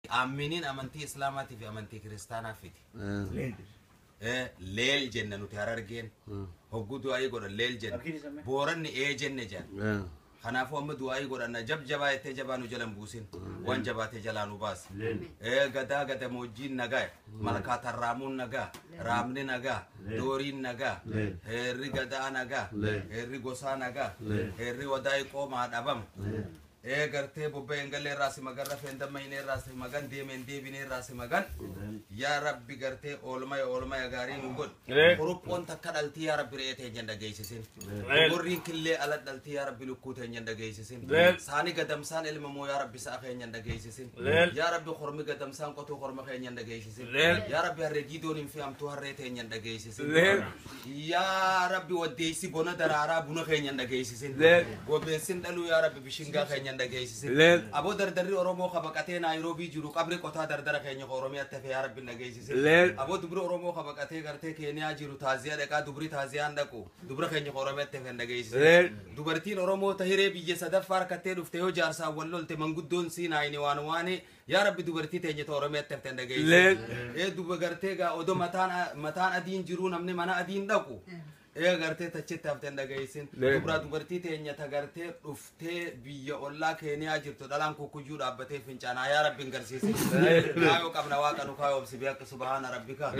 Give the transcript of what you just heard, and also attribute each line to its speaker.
Speaker 1: Aminin amantii Islaamaatii fi amantii Kiristaanaa fiti. Leel jenna nuti harargeen. Hogguu du'aayii godhan leel jenna. Booranni jenne jenna. Kanaafuu amma du'aayii godhanna jabaa ittee jabaa nu jalan buusin. Waan jabaatee jalaa nu baas. Gadaa gadamoojjiin nagaa. Malkaa tarraamuun nagaa. Raamni nagaa. Dooriin nagaa. Heerri gadaa nagaa. Heerri gosaa nagaa. Heerri wadaayii qoomaa dhabam. Gartee bobbee engalee raasi magarra fendama inee raasi magan deemeen deebinee raasi magan yaa rabbi gartee oolmaya gaarii nu god kuruphoon takka dhaltii yaa rabbi re'ee ta'e janda geessisin gorriin killee ala dhaltii yaa rabbi lukkuu ta'e janda geessisin saani gadamsaan ilma moo yaa rabbi sa'a kee janda geessisin yaa rabbi kormi gadamsaan qotuu korma kee janda geessisin yaa rabbi harree giidoon hin fe'amtuu harree ta'e janda geessisin yaa rabbi waddeessi bona daraaraa buna kee janda geessisin gobeessin dhaluu yaa rabbi bishingaa kee Abo dardari Oromo kabakate Nairobi jiru qabri qota dardara keenya Oromiyaa tafe ya rabbi nageessise abo dubri Oromo kabakate garte Kenya jiru taaziya dhaqa dubri taaziyaan dhaqu dubra keenya Oromiyaa tafe nageessise dubartiin Oromo tahiree biyya sadaffaa harkattee dhufte yoo jaarsaa wallolte manguddoon siinaa waan waane ya rabbi dubartii teenya Oromiyaa tafe nageessise duba garte ga odo mataan adiin jiru namni mana adiin dhaqu garte tachetta haften dagaysin dubra dubartii teenya tagarte dhufte biyya ollaa Kenya jirtu dhalaan kukkujuu dhaabbatee fincaanaa yaa rabbiin garsiise kaayoo qabna waaqa nu kaayoo obsi beeka subhaana rabbika